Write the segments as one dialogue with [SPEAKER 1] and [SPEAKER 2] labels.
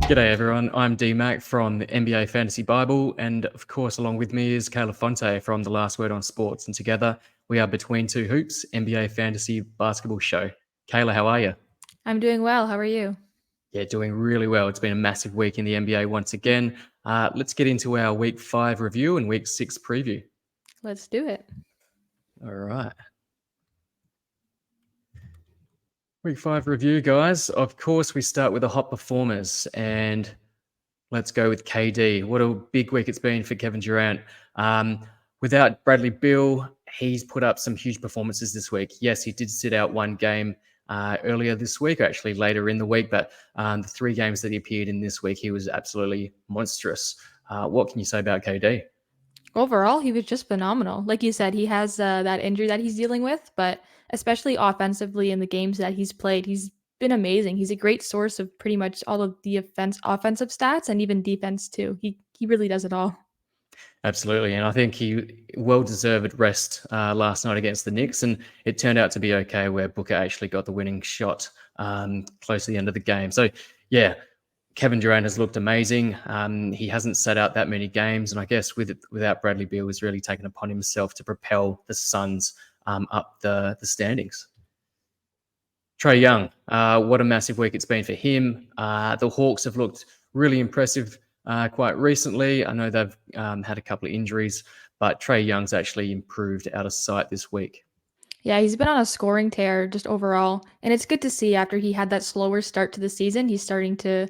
[SPEAKER 1] G'day everyone, I'm D-Mac from the NBA Fantasy Bible, and of course along with me is Kayla Fonte from The Last Word on Sports, and together we are Between Two Hoops, NBA Fantasy Basketball Show. Kayla, how are you?
[SPEAKER 2] I'm doing well. How are you?
[SPEAKER 1] Yeah, doing really well. It's been a massive week in the NBA once again. Let's get into our Week 5 review and Week 6 preview.
[SPEAKER 2] Let's do it.
[SPEAKER 1] All right. Week 5 review, guys. Of course, we start with the hot performers, and let's go with KD. What a big week it's been for Kevin Durant. Without Bradley Beal, he's put up some huge performances this week. Yes, he did sit out one game earlier this week, or actually later in the week, but the 3 games that he appeared in this week, he was absolutely monstrous. What can you say about KD?
[SPEAKER 2] Overall, he was just phenomenal. Like you said, he has that injury that he's dealing with, but especially offensively in the games that he's played, he's been amazing. He's a great source of pretty much all of the offensive stats and even defense too. He really does it all.
[SPEAKER 1] Absolutely, and I think he well-deserved rest last night against the Knicks, and it turned out to be okay where Booker actually got the winning shot close to the end of the game. So, yeah, Kevin Durant has looked amazing. He hasn't sat out that many games, and I guess without Bradley Beal, has really taken upon himself to propel the Suns up the standings. Trae Young, what a massive week it's been for him. The Hawks have looked really impressive quite recently. I know they've had a couple of injuries, but Trae Young's actually improved out of sight this week.
[SPEAKER 2] Yeah, he's been on a scoring tear just overall, and it's good to see after he had that slower start to the season, he's starting to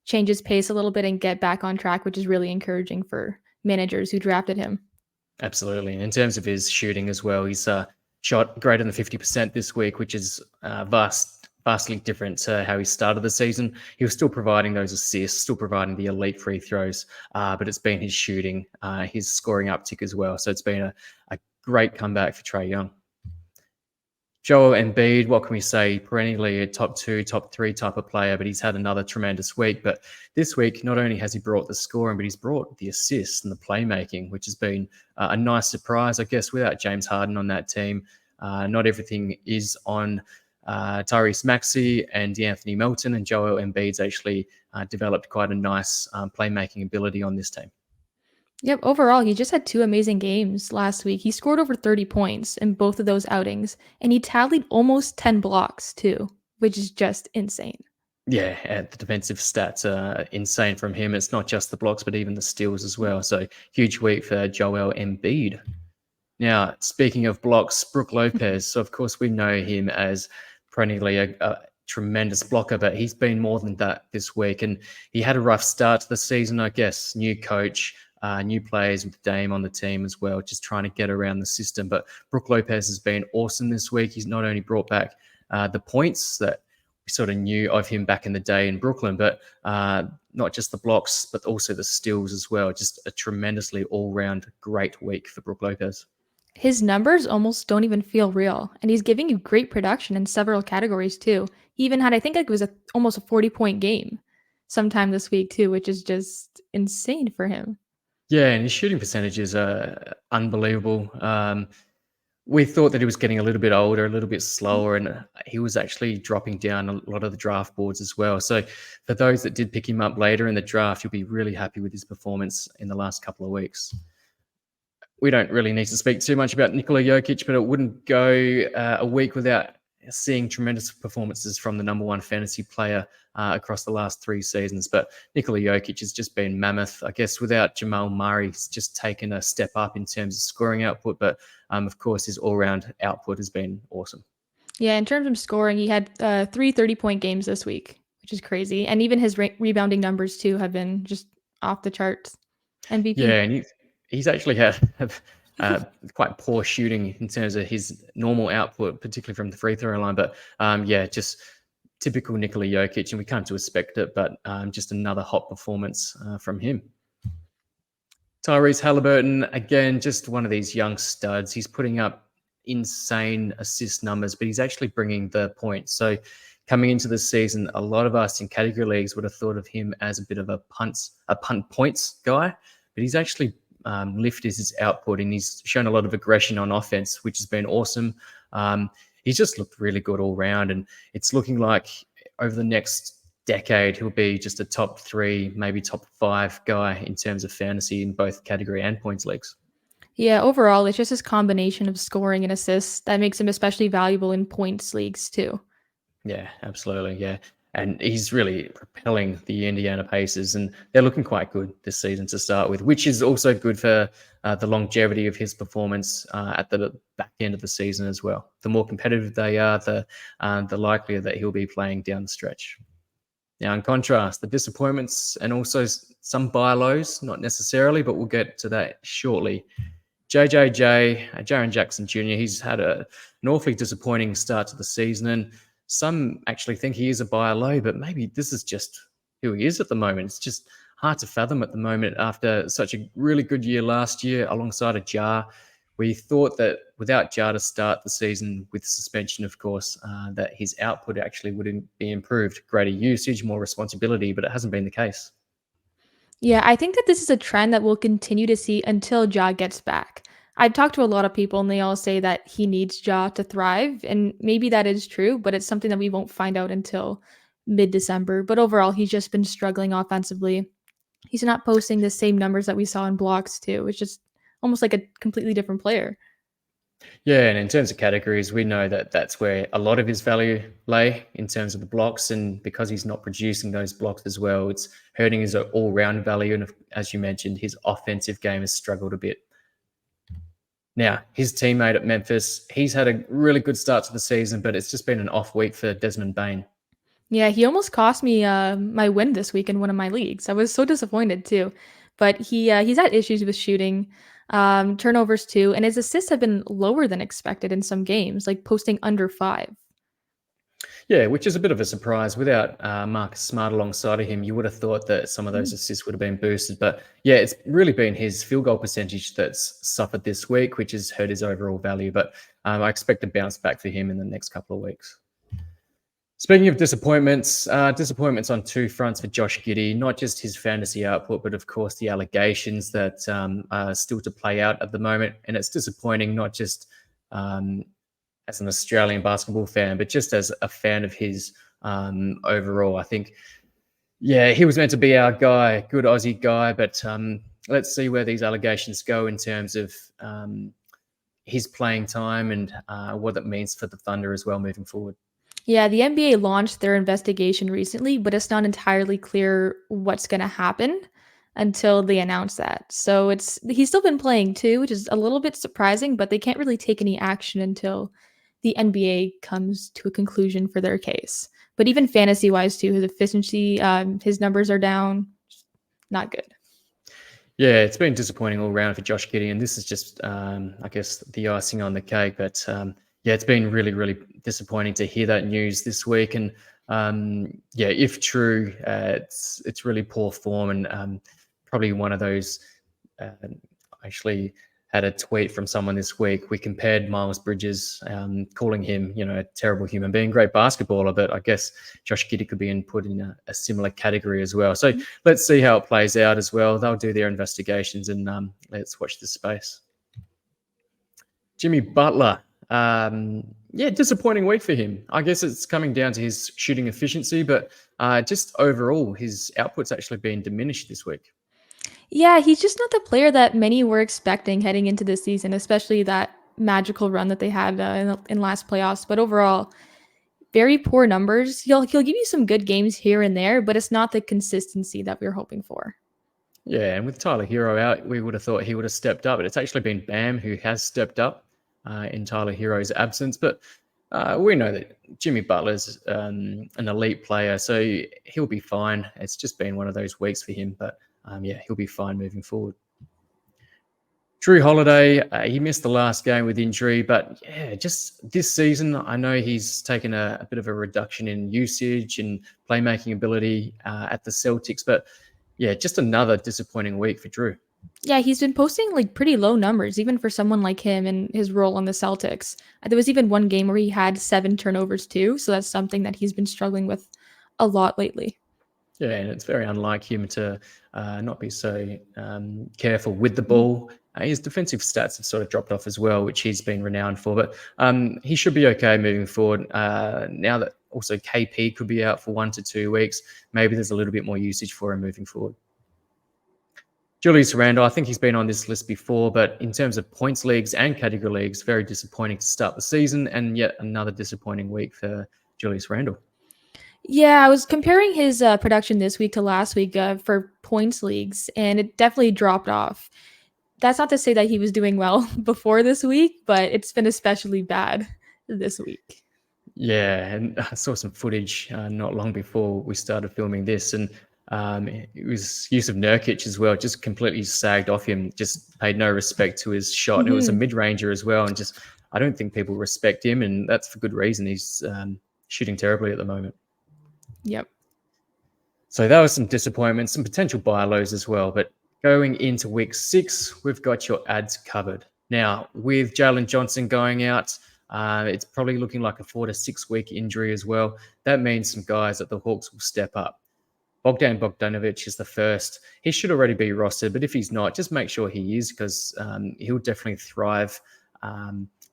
[SPEAKER 2] change his pace a little bit and get back on track, which is really encouraging for managers who drafted him.
[SPEAKER 1] Absolutely. And in terms of his shooting as well, he's shot greater than 50% this week, which is vastly different to how he started the season. He was still providing those assists, still providing the elite free throws, but it's been his shooting, his scoring uptick as well. So it's been a great comeback for Trae Young. Joel Embiid, what can we say? Perennially a top 2, top 3 type of player, but he's had another tremendous week. But this week, not only has he brought the scoring, but he's brought the assists and the playmaking, which has been a nice surprise. I guess without James Harden on that team, not everything is on Tyrese Maxey and DeAnthony Melton, and Joel Embiid's actually developed quite a nice playmaking ability on this team.
[SPEAKER 2] Yep, overall, he just had 2 amazing games last week. He scored over 30 points in both of those outings, and he tallied almost 10 blocks too, which is just insane.
[SPEAKER 1] Yeah, the defensive stats are insane from him. It's not just the blocks, but even the steals as well. So huge week for Joel Embiid. Now, speaking of blocks, Brook Lopez. So of course we know him as perennially a tremendous blocker, but he's been more than that this week. And he had a rough start to the season, I guess. New coach, new players with Dame on the team as well, just trying to get around the system. But Brook Lopez has been awesome this week. He's not only brought back the points that we sort of knew of him back in the day in Brooklyn, but not just the blocks, but also the steals as well. Just a tremendously all-round great week for Brook Lopez.
[SPEAKER 2] His numbers almost don't even feel real, and he's giving you great production in several categories too. He even had, I think it was almost a 40-point game sometime this week too, which is just insane for him.
[SPEAKER 1] Yeah, and his shooting percentages are unbelievable. We thought that he was getting a little bit older, a little bit slower, and he was actually dropping down a lot of the draft boards as well. So for those that did pick him up later in the draft, you'll be really happy with his performance in the last couple of weeks. We don't really need to speak too much about Nikola Jokic, but it wouldn't go a week without seeing tremendous performances from the number one fantasy player across the last 3 seasons. But Nikola Jokic has just been mammoth. I guess without Jamal Murray, he's just taken a step up in terms of scoring output. But of course, his all-round output has been awesome.
[SPEAKER 2] Yeah, in terms of scoring, he had 3 30-point games this week, which is crazy. And even his rebounding numbers too have been just off the charts. MVP.
[SPEAKER 1] Yeah, and he's actually had quite poor shooting in terms of his normal output, particularly from the free throw line. But yeah, just typical Nikola Jokic, and we come to expect it, but just another hot performance from him. Tyrese Halliburton, again, just one of these young studs. He's putting up insane assist numbers, but he's actually bringing the points. So coming into the season, a lot of us in category leagues would have thought of him as a bit of a punt points guy, but he's actually lifted his output, and he's shown a lot of aggression on offense, which has been awesome. He's just looked really good all round, and it's looking like over the next decade, he'll be just a top 3, maybe top 5 guy in terms of fantasy in both category and points leagues.
[SPEAKER 2] Yeah, overall, it's just this combination of scoring and assists that makes him especially valuable in points leagues too.
[SPEAKER 1] Yeah, absolutely. Yeah. And he's really propelling the Indiana Pacers, and they're looking quite good this season to start with, which is also good for the longevity of his performance at the back end of the season as well. The more competitive they are, the likelier that he'll be playing down the stretch. Now, in contrast, the disappointments and also some buy lows, not necessarily, but we'll get to that shortly. Jaren Jackson Jr., he's had an awfully disappointing start to the season, and some actually think he is a buy low, but maybe this is just who he is at the moment. It's just hard to fathom at the moment after such a really good year last year alongside a Jar. We thought that without Jar to start the season, with suspension, of course, that his output actually would be improved, greater usage, more responsibility, but it hasn't been the case.
[SPEAKER 2] Yeah, I think that this is a trend that we'll continue to see until Ja gets back. I've talked to a lot of people and they all say that he needs Ja to thrive, and maybe that is true, but it's something that we won't find out until mid-December. But overall, he's just been struggling offensively. He's not posting the same numbers that we saw in blocks too. It's just almost like a completely different player.
[SPEAKER 1] Yeah, and in terms of categories, we know that that's where a lot of his value lay in terms of the blocks, and because he's not producing those blocks as well, it's hurting his all-round value. And as you mentioned, his offensive game has struggled a bit. Now, his teammate at Memphis, he's had a really good start to the season, but it's just been an off week for Desmond Bane.
[SPEAKER 2] Yeah, he almost cost me my win this week in one of my leagues. I was so disappointed too. But he's had issues with shooting, turnovers too, and his assists have been lower than expected in some games, like posting under 5.
[SPEAKER 1] Yeah, which is a bit of a surprise. Without Marcus Smart alongside of him, you would have thought that some of those assists would have been boosted. But yeah, it's really been his field goal percentage that's suffered this week, which has hurt his overall value. But I expect a bounce back for him in the next couple of weeks. Speaking of disappointments, disappointments on 2 fronts for Josh Giddey, not just his fantasy output, but of course the allegations that are still to play out at the moment. And it's disappointing, not just as an Australian basketball fan, but just as a fan of his overall. I think, yeah, he was meant to be our guy, good Aussie guy, but let's see where these allegations go in terms of his playing time and what it means for the Thunder as well moving forward.
[SPEAKER 2] Yeah, the NBA launched their investigation recently, but it's not entirely clear what's going to happen until they announce that. So he's still been playing too, which is a little bit surprising, but they can't really take any action until the NBA comes to a conclusion for their case. But even fantasy wise too, his efficiency, his numbers are down. Not good.
[SPEAKER 1] Yeah, it's been disappointing all around for Josh Giddey, and this is just, I guess, the icing on the cake. But yeah, it's been really, really disappointing to hear that news this week. And yeah, if true, it's really poor form, and probably one of those. Actually, had a tweet from someone this week. We compared Miles Bridges, calling him, a terrible human being, great basketballer, but I guess Josh Giddey could be put in a similar category as well. So let's see how it plays out as well. They'll do their investigations, and let's watch this space. Jimmy Butler. Yeah, disappointing week for him. I guess it's coming down to his shooting efficiency, but just overall, his output's actually been diminished this week.
[SPEAKER 2] Yeah, he's just not the player that many were expecting heading into this season, especially that magical run that they had in last playoffs. But overall, very poor numbers. He'll give you some good games here and there, but it's not the consistency that we were hoping for.
[SPEAKER 1] Yeah, and with Tyler Hero out, we would have thought he would have stepped up, but it's actually been Bam who has stepped up in Tyler Hero's absence. But we know that Jimmy Butler's an elite player, so he'll be fine. It's just been one of those weeks for him, but yeah, he'll be fine moving forward. Drew Holiday, he missed the last game with injury, but yeah, just this season, I know he's taken a bit of a reduction in usage and playmaking ability at the Celtics, but yeah, just another disappointing week for Drew.
[SPEAKER 2] Yeah, he's been posting like pretty low numbers, even for someone like him and his role on the Celtics. There was even one game where he had 7 turnovers too, so that's something that he's been struggling with a lot lately.
[SPEAKER 1] Yeah, and it's very unlike him to not be so careful with the ball. His defensive stats have sort of dropped off as well, which he's been renowned for. But he should be okay moving forward. Now that Also, KP could be out for 1 to 2 weeks. Maybe there's a little bit more usage for him moving forward. Julius Randle, I think he's been on this list before, but in terms of points leagues and category leagues, very disappointing to start the season, and yet another disappointing week for Julius Randle.
[SPEAKER 2] Yeah, I was comparing his production this week to last week for points leagues, and it definitely dropped off. That's not to say that he was doing well before this week, but it's been especially bad this week.
[SPEAKER 1] Yeah, and I saw some footage not long before we started filming this, and it was use of Nurkic as well, just completely sagged off him, just paid no respect to his shot. And it was a mid-ranger as well, and just I don't think people respect him, and that's for good reason. He's shooting terribly at the moment.
[SPEAKER 2] Yep.
[SPEAKER 1] So that was some disappointment, some potential buy lows as well. But going into week 6, we've got your ads covered. Now, with Jalen Johnson going out, it's probably looking like a 4 to 6 week injury as well. That means some guys at the Hawks will step up. Bogdan Bogdanovic is the first. He should already be rostered, but if he's not, just make sure he is, because he'll definitely thrive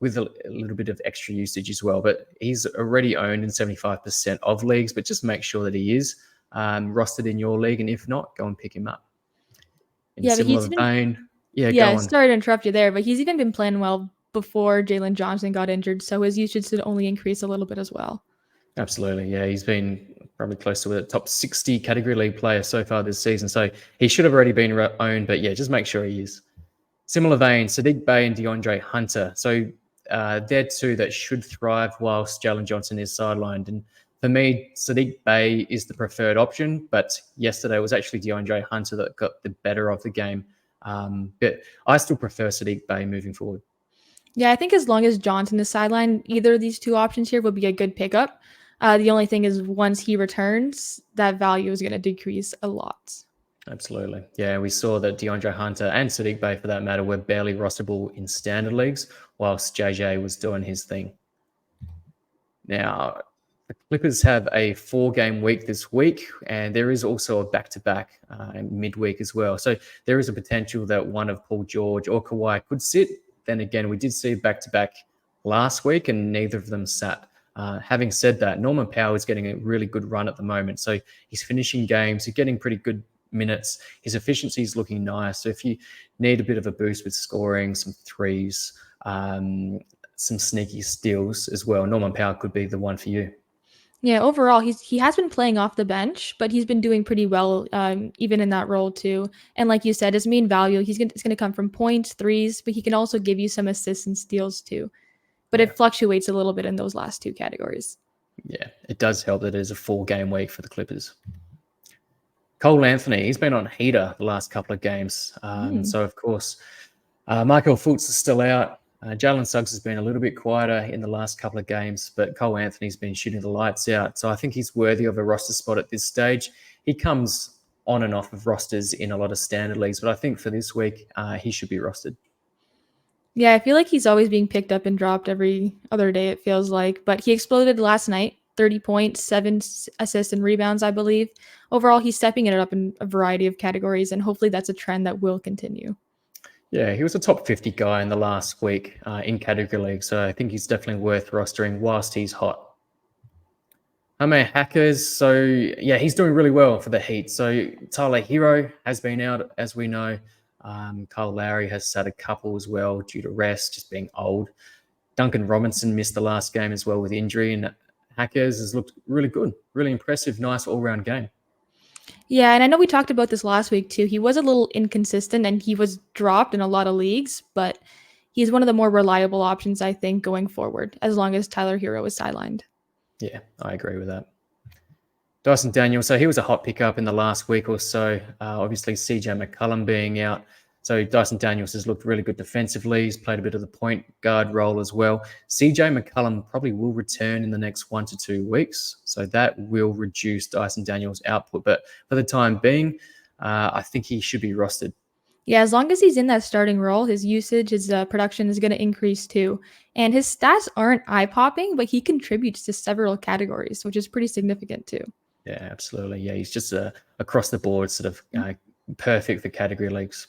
[SPEAKER 1] with a little bit of extra usage as well. But he's already owned in 75% of leagues, but just make sure that he is rostered in your league, and if not, go and pick him up. In a similar vein, go on.
[SPEAKER 2] Sorry to interrupt you there, but he's even been playing well before Jalen Johnson got injured, so his usage should only increase a little bit as well.
[SPEAKER 1] Absolutely, yeah. He's been probably close to a top 60 category league player so far this season, so he should have already been owned, but yeah, just make sure he is. Similar vein, Sadiq Bey and DeAndre Hunter. So they're two that should thrive whilst Jalen Johnson is sidelined. And for me, Sadiq Bey is the preferred option, but yesterday was actually DeAndre Hunter that got the better of the game. But I still prefer Sadiq Bey moving forward.
[SPEAKER 2] Yeah, I think as long as Johnson is sidelined, either of these two options here would be a good pickup. The only thing is once he returns, that value is going to decrease a lot.
[SPEAKER 1] Absolutely. Yeah, we saw that DeAndre Hunter and Sadiq Bey, for that matter, were barely rosterable in standard leagues, whilst JJ was doing his thing. Now, the Clippers have a 4-game week this week, and there is also a back-to-back midweek as well. So there is a potential that one of Paul George or Kawhi could sit. Then again, we did see back-to-back last week, and neither of them sat. Having said that, Norman Powell is getting a really good run at the moment. So he's finishing games, he's getting pretty good minutes. His efficiency is looking nice. So if you need a bit of a boost with scoring, some threes, some sneaky steals as well, Norman Powell could be the one for you.
[SPEAKER 2] Yeah, overall, he has been playing off the bench, but he's been doing pretty well, even in that role too. And like you said, his main value, it's going to come from points, threes, but he can also give you some assists and steals too. But it fluctuates a little bit in those last two categories.
[SPEAKER 1] Yeah, it does help that it is a 4-game week for the Clippers. Cole Anthony, he's been on heater the last couple of games. So, of course, Michael Fultz is still out. Jalen Suggs has been a little bit quieter in the last couple of games, but Cole Anthony's been shooting the lights out. So I think he's worthy of a roster spot at this stage. He comes on and off of rosters in a lot of standard leagues, but I think for this week, he should be rostered.
[SPEAKER 2] Yeah, I feel like he's always being picked up and dropped every other day, it feels like. But he exploded last night, 30 points, 7 assists and rebounds, I believe. Overall, he's stepping it up in a variety of categories, and hopefully that's a trend that will continue.
[SPEAKER 1] Yeah, he was a top 50 guy in the last week in category league, so I think he's definitely worth rostering whilst he's hot. Jaime Hackers, so yeah, he's doing really well for the Heat. So Tyler Hero has been out, as we know. Kyle Lowry has sat a couple as well due to rest, just being old. Duncan Robinson missed the last game as well with injury, and Hackers has looked really good, really impressive, nice all-round game.
[SPEAKER 2] Yeah, and I know we talked about this last week too. He was a little inconsistent and he was dropped in a lot of leagues, but he's one of the more reliable options, I think, going forward, as long as Tyler Hero is sidelined.
[SPEAKER 1] Yeah, I agree with that. Dyson Daniels, so he was a hot pickup in the last week or so. Obviously, CJ McCollum being out. So Dyson Daniels has looked really good defensively. He's played a bit of the point guard role as well. CJ McCollum probably will return in the next 1 to 2 weeks. So that will reduce Dyson Daniels' output. But for the time being, I think he should be rostered.
[SPEAKER 2] Yeah, as long as he's in that starting role, his usage, his production is going to increase too. And his stats aren't eye-popping, but he contributes to several categories, which is pretty significant too.
[SPEAKER 1] Yeah, absolutely. Yeah, he's just across the board sort of perfect for category leagues.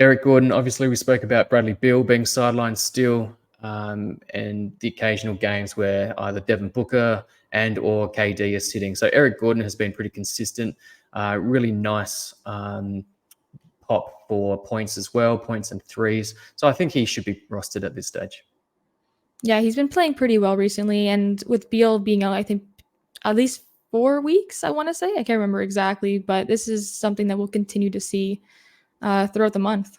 [SPEAKER 1] Eric Gordon, obviously we spoke about Bradley Beal being sidelined still. and the occasional games where either Devin Booker and or KD are sitting. So Eric Gordon has been pretty consistent, really nice pop for points as well, points and threes. So I think he should be rostered at this stage.
[SPEAKER 2] Yeah, he's been playing pretty well recently, and with Beal being out, I think at least 4 weeks, I want to say. I can't remember exactly, but this is something that we'll continue to see throughout the month.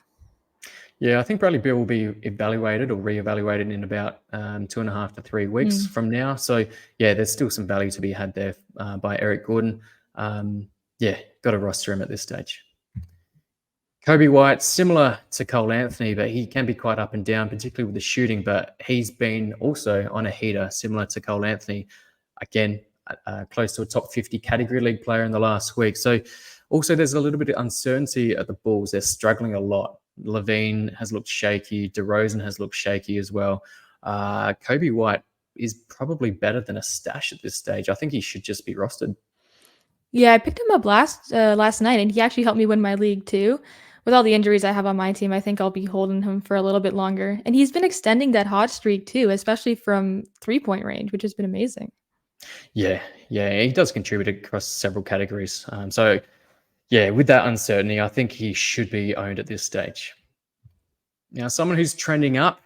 [SPEAKER 1] Yeah, I think Bradley Beal will be evaluated or reevaluated in about 2.5 to 3 weeks from now. So, yeah, there's still some value to be had there by Eric Gordon. Yeah, got to roster him at this stage. Kobe White, similar to Cole Anthony, but he can be quite up and down, particularly with the shooting. But he's been also on a heater, similar to Cole Anthony. Again, close to a top 50 category league player in the last week. So also there's a little bit of uncertainty at the Bulls. They're struggling a lot. Levine has looked shaky. DeRozan has looked shaky as well. Kobe White is probably better than a stash at this stage. I think he should just be rostered.
[SPEAKER 2] Yeah, I picked him up last night, and he actually helped me win my league too. With all the injuries I have on my team, I think I'll be holding him for a little bit longer. And he's been extending that hot streak too, especially from 3-point range, which has been amazing.
[SPEAKER 1] Yeah, he does contribute across several categories. So, yeah, with that uncertainty, I think he should be owned at this stage. Now, someone who's trending up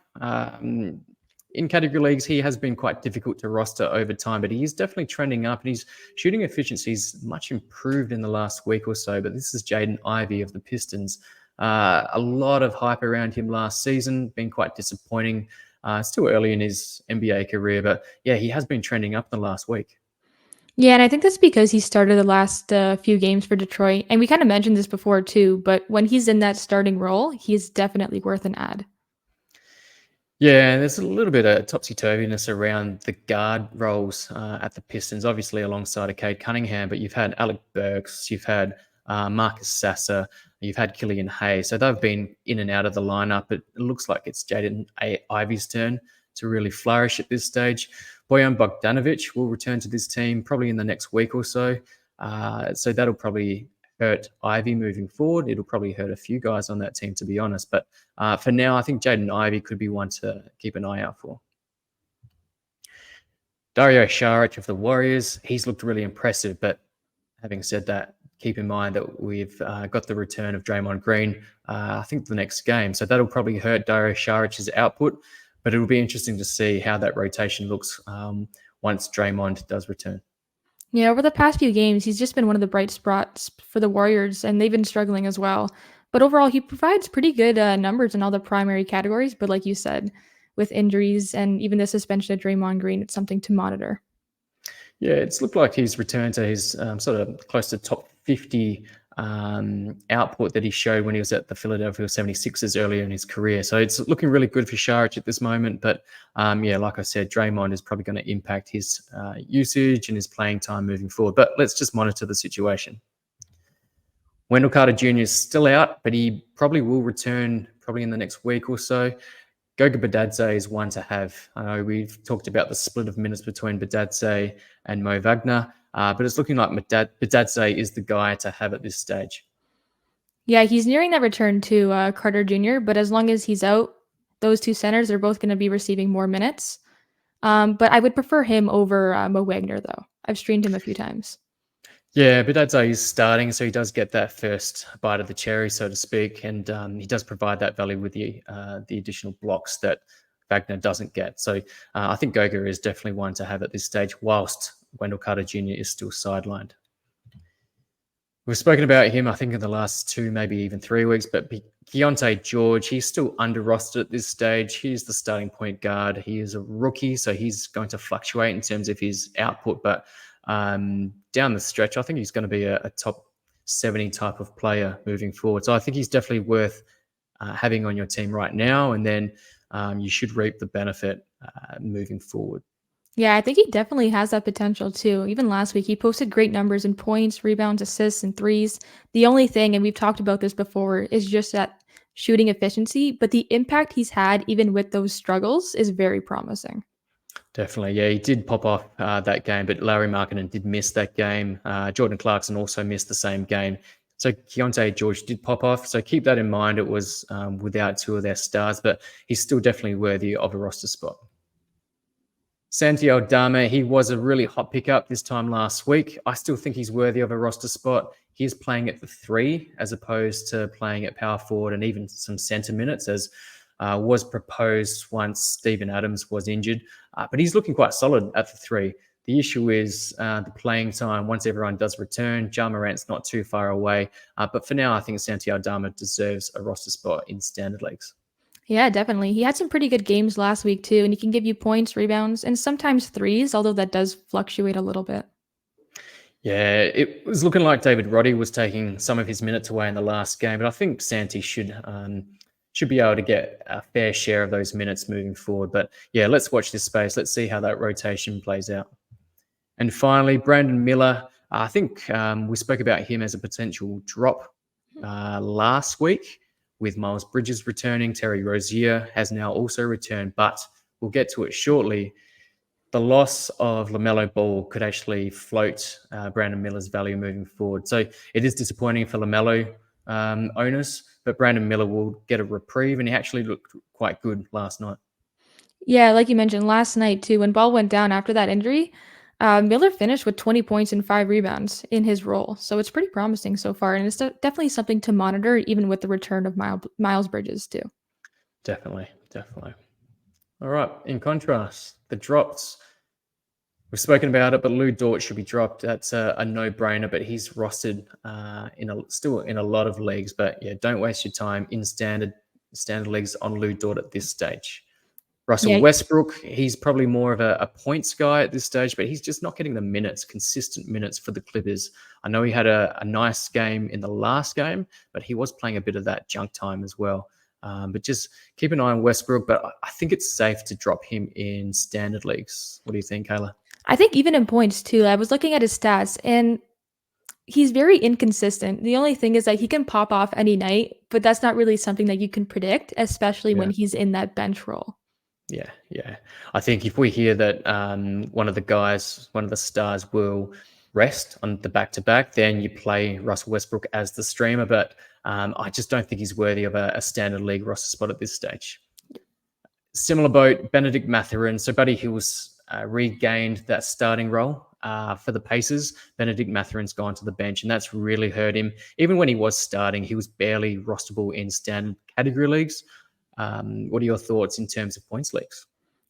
[SPEAKER 1] in category leagues, he has been quite difficult to roster over time, but he is definitely trending up, and his shooting efficiency is much improved in the last week or so. But this is Jaden Ivy of the Pistons. A lot of hype around him last season, been quite disappointing. Still early in his NBA career, but yeah, he has been trending up the last week.
[SPEAKER 2] Yeah, and I think that's because he started the last few games for Detroit. And we kind of mentioned this before too, but when he's in that starting role, he's definitely worth an ad.
[SPEAKER 1] Yeah, there's a little bit of topsy-turviness around the guard roles at the Pistons, obviously alongside of Cade Cunningham, but you've had Alec Burks, you've had Marcus Sasser, you've had Killian Hayes. So they've been in and out of the lineup. It looks like it's Jaden Ivy's turn to really flourish at this stage. Bojan Bogdanovic will return to this team probably in the next week or so. So that'll probably hurt Ivy moving forward. It'll probably hurt a few guys on that team, to be honest. But for now, I think Jaden Ivy could be one to keep an eye out for. Dario Saric of the Warriors, he's looked really impressive. But having said that, keep in mind that we've got the return of Draymond Green, I think the next game. So that'll probably hurt Dario Saric's output. But it'll be interesting to see how that rotation looks once Draymond does return.
[SPEAKER 2] Yeah, over the past few games, he's just been one of the bright spots for the Warriors, and they've been struggling as well. But overall, he provides pretty good numbers in all the primary categories. But like you said, with injuries and even the suspension of Draymond Green, it's something to monitor.
[SPEAKER 1] Yeah, it's looked like he's returned to his sort of close to top 50 output that he showed when he was at the Philadelphia 76ers earlier in his career. So it's looking really good for Saric at this moment. But yeah, like I said, Draymond is probably going to impact his usage and his playing time moving forward. But let's just monitor the situation. Wendell Carter Jr. is still out, but he probably will return probably in the next week or so. Goga Bitadze is one to have. I know we've talked about the split of minutes between Bitadze and Mo Wagner, but it's looking like Bitadze is the guy to have at this stage.
[SPEAKER 2] Yeah, he's nearing that return to Carter Jr., but as long as he's out, those two centers are both going to be receiving more minutes. But I would prefer him over Mo Wagner, though. I've streamed him a few times.
[SPEAKER 1] Yeah, Bitadze is starting, so he does get that first bite of the cherry, so to speak, and he does provide that value with the additional blocks that Wagner doesn't get. So I think Goga is definitely one to have at this stage, whilst Wendell Carter Jr. is still sidelined. We've spoken about him, I think, in the last 2, maybe even 3 weeks, but Keontae George, he's still under-rostered at this stage. He's the starting point guard. He is a rookie, so he's going to fluctuate in terms of his output, but down the stretch, I think he's going to be a top 70 type of player moving forward. So I think he's definitely worth having on your team right now, and then you should reap the benefit moving forward.
[SPEAKER 2] Yeah, I think he definitely has that potential too. Even last week, he posted great numbers in points, rebounds, assists, and threes. The only thing, and we've talked about this before, is just that shooting efficiency. But the impact he's had, even with those struggles, is very promising.
[SPEAKER 1] Definitely. Yeah, he did pop off that game, but Larry Markkinen did miss that game. Jordan Clarkson also missed the same game. So Keontae George did pop off. So keep that in mind. It was without two of their stars, but he's still definitely worthy of a roster spot. Santi Aldama, he was a really hot pickup this time last week. I still think he's worthy of a roster spot. He's playing at the 3 as opposed to playing at power forward and even some center minutes, as was proposed once Steven Adams was injured. But he's looking quite solid at the 3. The issue is the playing time once everyone does return. Ja Morant's not too far away. But for now, I think Santi Aldama deserves a roster spot in standard leagues.
[SPEAKER 2] Yeah, definitely. He had some pretty good games last week too, and he can give you points, rebounds, and sometimes threes, although that does fluctuate a little bit.
[SPEAKER 1] Yeah, it was looking like David Roddy was taking some of his minutes away in the last game, but I think Santi should be able to get a fair share of those minutes moving forward. But yeah, let's watch this space. Let's see how that rotation plays out. And finally, Brandon Miller. I think we spoke about him as a potential drop last week with Miles Bridges returning. Terry Rozier has now also returned, but we'll get to it shortly. The loss of LaMelo Ball could actually float Brandon Miller's value moving forward. So it is disappointing for LaMelo owners, but Brandon Miller will get a reprieve, and he actually looked quite good last night.
[SPEAKER 2] Yeah, like you mentioned last night too, when Ball went down after that injury, Miller finished with 20 points and 5 rebounds in his role. So it's pretty promising so far, and it's definitely something to monitor, even with the return of Miles Bridges too.
[SPEAKER 1] Definitely. All right. In contrast, the drops. We've spoken about it, but Lou Dort should be dropped. That's a no-brainer, but he's rostered still in a lot of leagues. But yeah, don't waste your time in standard leagues on Lou Dort at this stage. Russell
[SPEAKER 2] Yeah,
[SPEAKER 1] Westbrook, he's probably more of a points guy at this stage, but he's just not getting the minutes, consistent minutes for the Clippers. I know he had a nice game in the last game, but he was playing a bit of that junk time as well. But just keep an eye on Westbrook, but I think it's safe to drop him in standard leagues. What do you think, Kayla?
[SPEAKER 2] I think even in points too. I was looking at his stats, and he's very inconsistent. The only thing is that he can pop off any night, but that's not really something that you can predict, especially when
[SPEAKER 1] Yeah.
[SPEAKER 2] he's in that bench role.
[SPEAKER 1] Yeah. I think if we hear that one of the stars will rest on the back-to-back, then you play Russell Westbrook as the streamer. But I just don't think he's worthy of a standard league roster spot at this stage. Similar boat, Benedict Mathurin. So Buddy Hill's regained that starting role for the Pacers. Benedict Mathurin's gone to the bench, and that's really hurt him. Even when he was starting, he was barely rosterable in standard category leagues. What are your thoughts in terms of points leagues?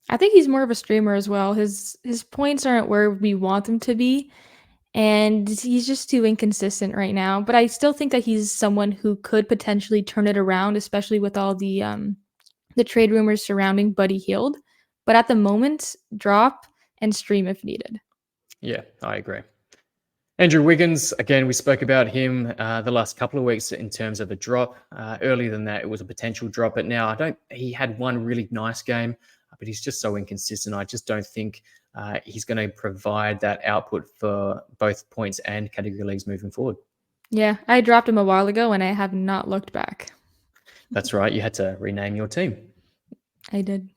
[SPEAKER 2] I think he's more of a streamer as well. His points aren't where we want them to be, and he's just too inconsistent right now. But I still think that he's someone who could potentially turn it around, especially with all the trade rumors surrounding Buddy Hield. But at the moment, drop and stream if needed.
[SPEAKER 1] Yeah, I agree. Andrew Wiggins, again, we spoke about him the last couple of weeks in terms of a drop. Earlier than that, it was a potential drop, but now he had one really nice game, but he's just so inconsistent. I just don't think he's going to provide that output for both points and category leagues moving forward.
[SPEAKER 2] Yeah, I dropped him a while ago, and I have not looked back.
[SPEAKER 1] That's right. You had to rename your team.
[SPEAKER 2] I did.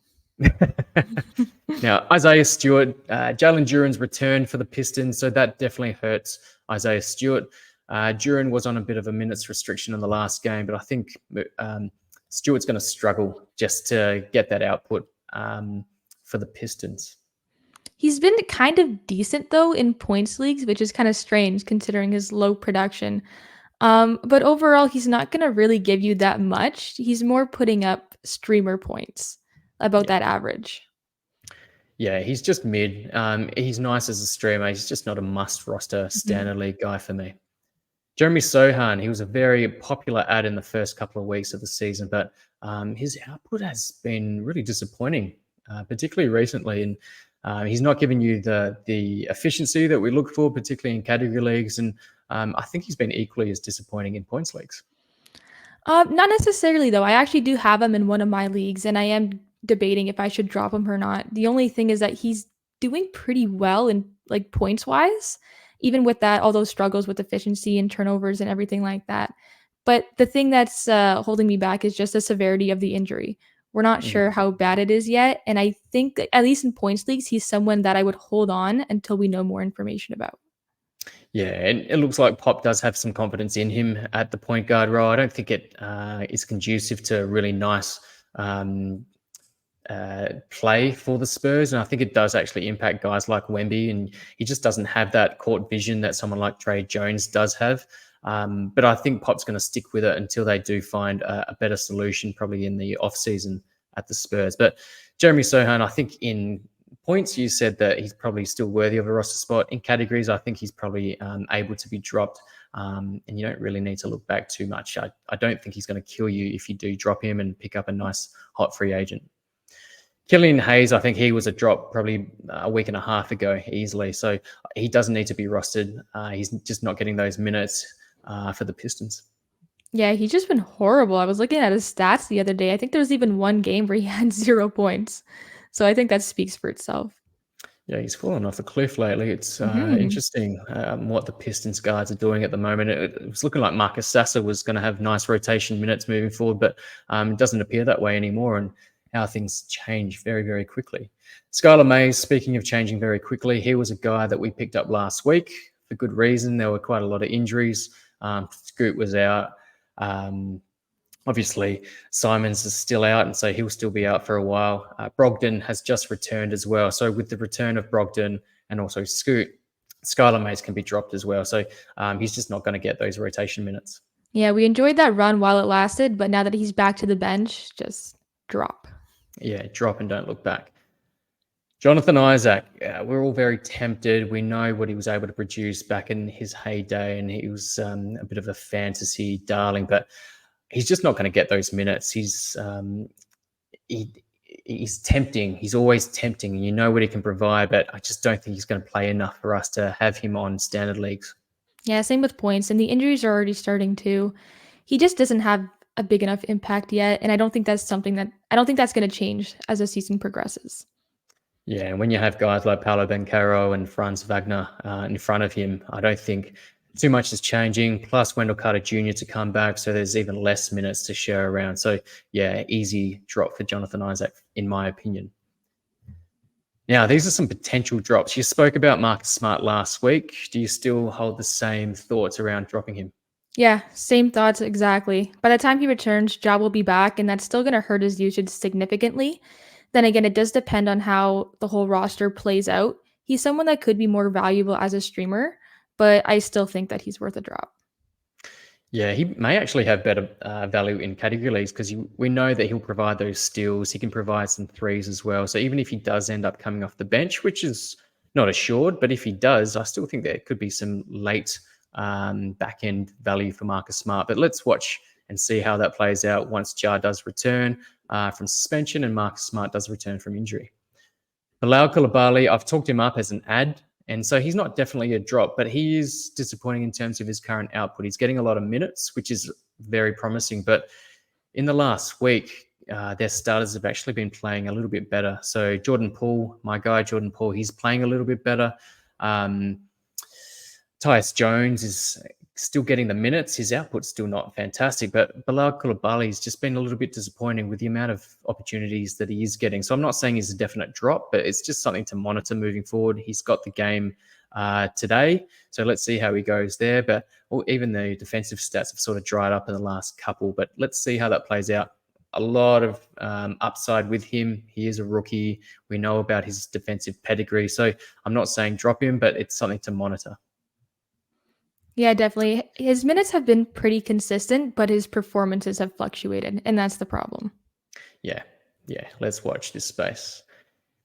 [SPEAKER 1] Now, Isaiah Stewart, Jalen Duren's returned for the Pistons, so that definitely hurts Isaiah Stewart. Duren was on a bit of a minutes restriction in the last game, but I think Stewart's going to struggle just to get that output for the Pistons.
[SPEAKER 2] He's been kind of decent, though, in points leagues, which is kind of strange considering his low production. But overall, he's not going to really give you that much. He's more putting up streamer points, about that average.
[SPEAKER 1] Yeah, he's just mid. He's nice as a streamer. He's just not a must roster standard league guy for me. Jeremy Sohan, he was a very popular ad in the first couple of weeks of the season, but his output has been really disappointing, particularly recently. And he's not giving you the efficiency that we look for, particularly in category leagues. And I think he's been equally as disappointing in points leagues.
[SPEAKER 2] Not necessarily, though. I actually do have him in one of my leagues, and I am debating if I should drop him or not. The only thing is that he's doing pretty well in like points wise, even with that, all those struggles with efficiency and turnovers and everything like that. But the thing that's holding me back is just the severity of the injury. We're not sure how bad it is yet. And I think that, at least in points leagues, he's someone that I would hold on until we know more information about.
[SPEAKER 1] Yeah, and it looks like Pop does have some confidence in him at the point guard role. I don't think it is conducive to a really nice play for the Spurs, and I think it does actually impact guys like Wemby, and he just doesn't have that court vision that someone like Trey Jones does have. But I think Pop's going to stick with it until they do find a better solution, probably in the off season at the Spurs. But Jeremy Sohan, I think in points you said that he's probably still worthy of a roster spot. In categories, I think he's probably able to be dropped. And you don't really need to look back too much. I don't think he's going to kill you if you do drop him and pick up a nice hot free agent. Killian Hayes, I think he was a drop probably a week and a half ago easily. So he doesn't need to be rostered. He's just not getting those minutes for the Pistons.
[SPEAKER 2] Yeah, he's just been horrible. I was looking at his stats the other day. I think there was even one game where he had 0 points. So I think that speaks for itself.
[SPEAKER 1] Yeah, he's fallen off a cliff lately. It's
[SPEAKER 2] Mhm.
[SPEAKER 1] interesting what the Pistons guards are doing at the moment. It was looking like Marcus Sasser was going to have nice rotation minutes moving forward, but it doesn't appear that way anymore. And how things change very, very quickly. Skylar Mays, speaking of changing very quickly, he was a guy that we picked up last week for good reason. There were quite a lot of injuries. Scoot was out. Obviously, Simons is still out, and so he'll still be out for a while. Brogdon has just returned as well. So with the return of Brogdon and also Scoot, Skylar Mays can be dropped as well. So he's just not going to get those rotation minutes.
[SPEAKER 2] Yeah, we enjoyed that run while it lasted, but now that he's back to the bench, just drop.
[SPEAKER 1] Yeah, drop and don't look back. Jonathan Isaac, we're all very tempted. We know what he was able to produce back in his heyday, and he was a bit of a fantasy darling, but he's just not going to get those minutes. He's tempting. He's always tempting, and you know what he can provide, but I just don't think he's going to play enough for us to have him on standard leagues.
[SPEAKER 2] Yeah, same with points, and the injuries are already starting too. He just doesn't have a big enough impact yet, and I don't think that's going to change as the season progresses.
[SPEAKER 1] Yeah, and when you have guys like Paolo Banchero and Franz Wagner in front of him, I don't think too much is changing. Plus Wendell Carter Jr. to come back, so there's even less minutes to share around. So yeah, easy drop for Jonathan Isaac, in my opinion. Now, these are some potential drops. You spoke about Marcus Smart last week. Do you still hold the same thoughts around dropping him?
[SPEAKER 2] Yeah, same thoughts exactly. By the time he returns, Ja will be back, and that's still going to hurt his usage significantly. Then again, it does depend on how the whole roster plays out. He's someone that could be more valuable as a streamer, but I still think that he's worth a drop.
[SPEAKER 1] Yeah, he may actually have better value in category leagues because we know that he'll provide those steals. He can provide some threes as well. So even if he does end up coming off the bench, which is not assured, but if he does, I still think there could be some late back end value for Marcus Smart. But let's watch and see how that plays out once Ja does return from suspension and Marcus Smart does return from injury. Bilal Coulibaly, I've talked him up as an ad. And so he's not definitely a drop, but he is disappointing in terms of his current output. He's getting a lot of minutes, which is very promising. But in the last week, their starters have actually been playing a little bit better. So Jordan Poole, my guy Jordan Poole, he's playing a little bit better. Tyus Jones is still getting the minutes. His output's still not fantastic, but Bilal Coulibaly has just been a little bit disappointing with the amount of opportunities that he is getting. So I'm not saying he's a definite drop, but it's just something to monitor moving forward. He's got the game today, so let's see how he goes there. But even the defensive stats have sort of dried up in the last couple, but let's see how that plays out. A lot of upside with him. He is a rookie. We know about his defensive pedigree. So I'm not saying drop him, but it's something to monitor.
[SPEAKER 2] Yeah, definitely. His minutes have been pretty consistent, but his performances have fluctuated, and that's the problem.
[SPEAKER 1] Yeah. Let's watch this space.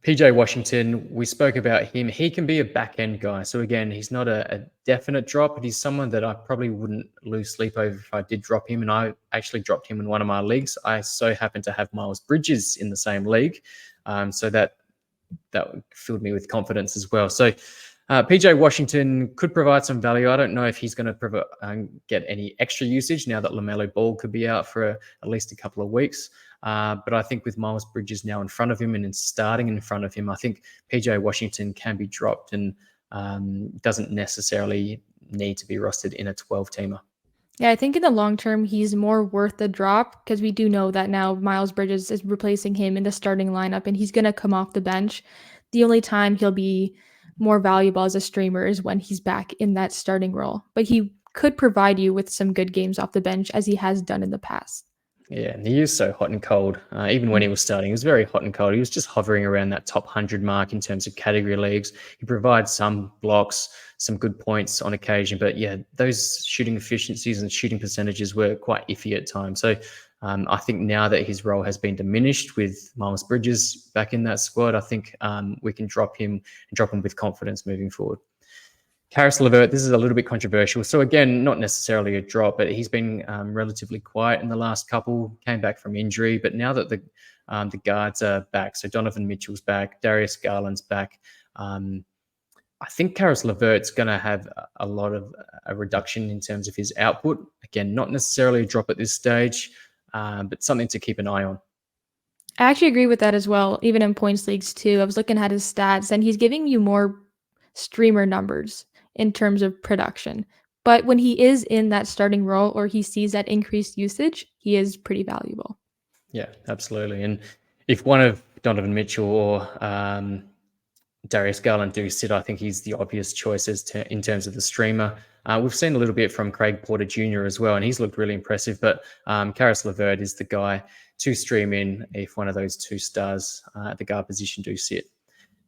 [SPEAKER 1] PJ Washington, we spoke about him. He can be a back-end guy. So again, he's not a definite drop, but he's someone that I probably wouldn't lose sleep over if I did drop him. And I actually dropped him in one of my leagues. I so happen to have Miles Bridges in the same league. So that filled me with confidence as well. So PJ Washington could provide some value. I don't know if he's going to get any extra usage now that LaMelo Ball could be out for at least a couple of weeks. But I think with Miles Bridges now in front of him and starting in front of him, I think PJ Washington can be dropped and doesn't necessarily need to be rostered in a 12-teamer.
[SPEAKER 2] Yeah, I think in the long term, he's more worth the drop because we do know that now Miles Bridges is replacing him in the starting lineup and he's going to come off the bench. The only time he'll be more valuable as a streamer is when he's back in that starting role. But he could provide you with some good games off the bench as he has done in the past.
[SPEAKER 1] Yeah, and he is so hot and cold. Even when he was starting, he was very hot and cold. He was just hovering around that top 100 mark in terms of category leagues. He provides some blocks, some good points on occasion, but yeah, those shooting efficiencies and shooting percentages were quite iffy at times. So I think now that his role has been diminished with Miles Bridges back in that squad, I think we can drop him with confidence moving forward. Karis LeVert, this is a little bit controversial. So again, not necessarily a drop, but he's been relatively quiet in the last couple. Came back from injury, but now that the guards are back, so Donovan Mitchell's back, Darius Garland's back. I think Karis LeVert's going to have a lot of a reduction in terms of his output. Again, not necessarily a drop at this stage, but something to keep an eye on.
[SPEAKER 2] I actually agree with that as well, even in points leagues too. I was looking at his stats and he's giving you more streamer numbers in terms of production. But when he is in that starting role or he sees that increased usage, he is pretty valuable.
[SPEAKER 1] Yeah, absolutely. And if one of Donovan Mitchell or Darius Garland do sit, I think he's the obvious choice in terms of the streamer. We've seen a little bit from Craig Porter Jr. as well, and he's looked really impressive. But Karis LeVert is the guy to stream in if one of those two stars at the guard position do sit.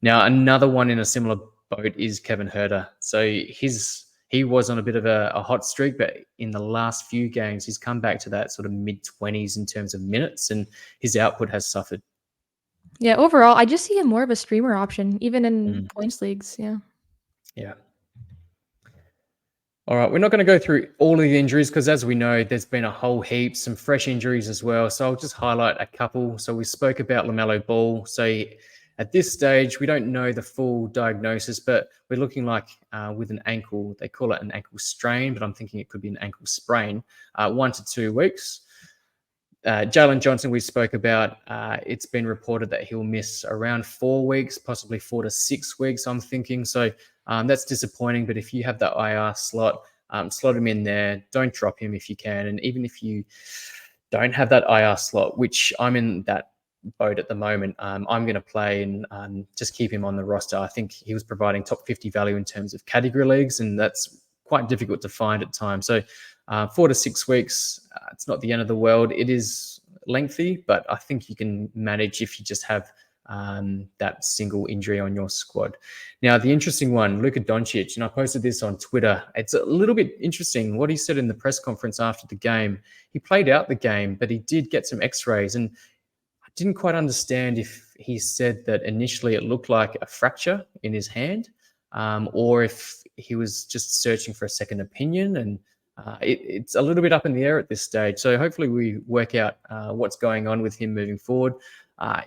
[SPEAKER 1] Now, another one in a similar boat is Kevin Huerter. So he was on a bit of a hot streak, but in the last few games, he's come back to that sort of mid-20s in terms of minutes, and his output has suffered.
[SPEAKER 2] Yeah, overall, I just see him more of a streamer option, even in points leagues. Yeah.
[SPEAKER 1] Yeah. All right, we're not going to go through all of the injuries because, as we know, there's been a whole heap, some fresh injuries as well. So I'll just highlight a couple. So we spoke about LaMelo Ball. So at this stage, we don't know the full diagnosis, but we're looking like with an ankle, they call it an ankle strain, but I'm thinking it could be an ankle sprain, 1 to 2 weeks. Jalen Johnson, we spoke about, it's been reported that he'll miss around 4 weeks, possibly 4 to 6 weeks, I'm thinking. So that's disappointing. But if you have that IR slot, slot him in there. Don't drop him if you can. And even if you don't have that IR slot, which I'm in that boat at the moment, I'm going to play and just keep him on the roster. I think he was providing top 50 value in terms of category leagues, and that's quite difficult to find at times. So 4 to 6 weeks, it's not the end of the world. It is lengthy, but I think you can manage if you just have that single injury on your squad. Now, the interesting one, Luka Doncic, and I posted this on Twitter. It's a little bit interesting what he said in the press conference after the game. He played out the game, but he did get some x-rays, and I didn't quite understand if he said that initially it looked like a fracture in his hand, or if he was just searching for a second opinion. And it's a little bit up in the air at this stage. So hopefully we work out what's going on with him moving forward.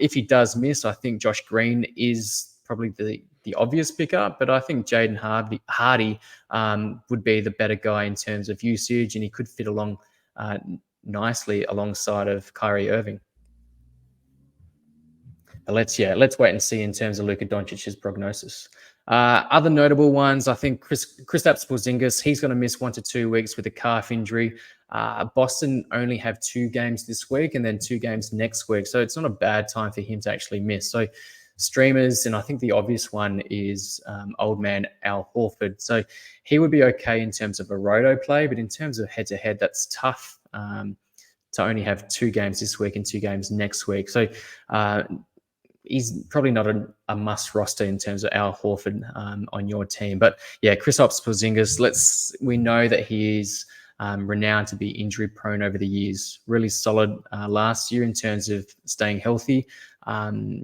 [SPEAKER 1] If he does miss, I think Josh Green is probably the obvious pickup, but I think Jaden Hardy would be the better guy in terms of usage, and he could fit along nicely alongside of Kyrie Irving. But let's wait and see in terms of Luka Doncic's prognosis. Other notable ones, I think Kristaps Porzingis, he's going to miss 1 to 2 weeks with a calf injury. Boston only have 2 games this week and then 2 games next week. So it's not a bad time for him to actually miss. So streamers, and I think the obvious one is old man Al Horford. So he would be okay in terms of a roto play, but in terms of head-to-head, that's tough to only have 2 games this week and 2 games next week. So he's probably not a must roster in terms of Al Horford on your team. But yeah, Kristaps Porzingis, we know that he is renowned to be injury prone over the years. Really solid last year in terms of staying healthy.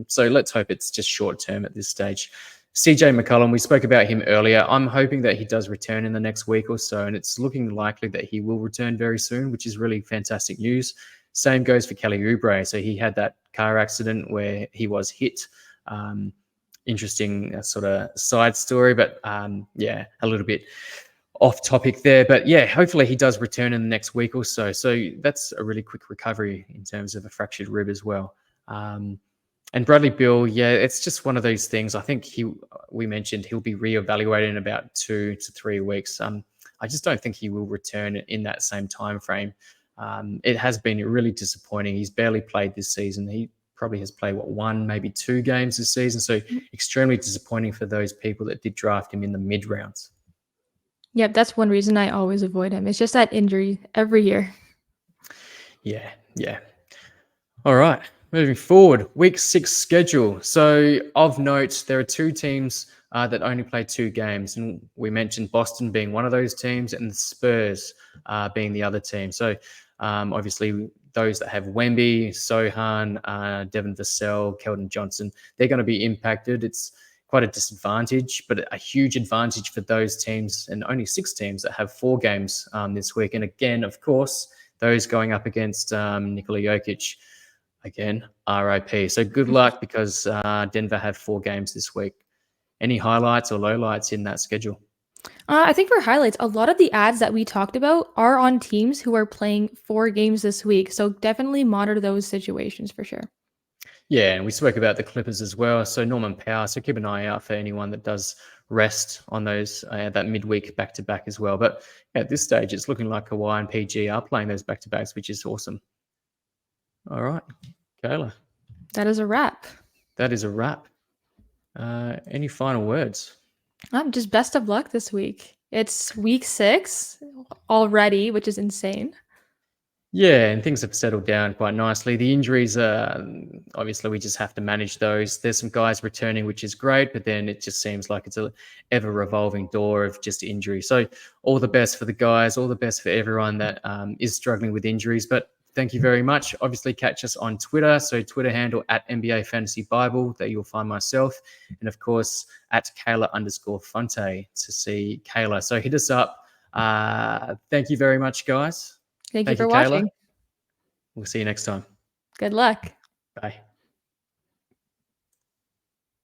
[SPEAKER 1] So let's hope it's just short term at this stage. CJ McCollum, we spoke about him earlier. I'm hoping that he does return in the next week or so, and it's looking likely that he will return very soon, which is really fantastic news. Same goes for Kelly Oubre. So he had that car accident where he was hit. Interesting sort of side story, but yeah, a little bit off topic there. But yeah, hopefully he does return in the next week or so. So that's a really quick recovery in terms of a fractured rib as well. And Bradley Beal, yeah, it's just one of those things. I think we mentioned he'll be reevaluated in about 2 to 3 weeks. I just don't think he will return in that same time frame. It has been really disappointing. He's barely played this season. He probably has played, one, maybe 2 games this season. So extremely disappointing for those people that did draft him in the mid rounds.
[SPEAKER 2] Yep, that's one reason I always avoid him. It's just that injury every year.
[SPEAKER 1] Yeah. All right, moving forward, week 6 schedule. So of note, there are 2 teams that only play 2 games, and we mentioned Boston being one of those teams, and the Spurs being the other team. So obviously, those that have Wemby, Sohan, Devin Vassell, Keldon Johnson, they're going to be impacted. It's quite a disadvantage, but a huge advantage for those teams, and only 6 teams that have 4 games this week. And again, of course, those going up against Nikola Jokic. Again, RIP. So good luck, because Denver have 4 games this week. Any highlights or lowlights in that schedule?
[SPEAKER 2] I think for highlights, a lot of the ads that we talked about are on teams who are playing 4 games this week. So definitely monitor those situations for sure.
[SPEAKER 1] Yeah, and we spoke about the Clippers as well. So Norman Powell. So keep an eye out for anyone that does rest on those that midweek back-to-back as well. But at this stage, it's looking like Kawhi and PG are playing those back-to-backs, which is awesome. All right, Kayla.
[SPEAKER 2] That is a wrap.
[SPEAKER 1] That is a wrap. Any final words?
[SPEAKER 2] Just best of luck this week. It's week 6 already, which is insane.
[SPEAKER 1] Yeah, and things have settled down quite nicely. The injuries, obviously, we just have to manage those. There's some guys returning, which is great, but then it just seems like it's a ever-revolving door of just injury. So all the best for the guys, all the best for everyone that is struggling with injuries. But thank you very much. Obviously, catch us on Twitter. So Twitter handle at NBA Fantasy Bible, that you'll find myself. And of course, at Kayla_Fonte to see Kayla. So hit us up. Thank you very much, guys.
[SPEAKER 2] Thank you for
[SPEAKER 1] Kayla.
[SPEAKER 2] watching.
[SPEAKER 1] We'll see you next time.
[SPEAKER 2] Good luck.
[SPEAKER 1] Bye.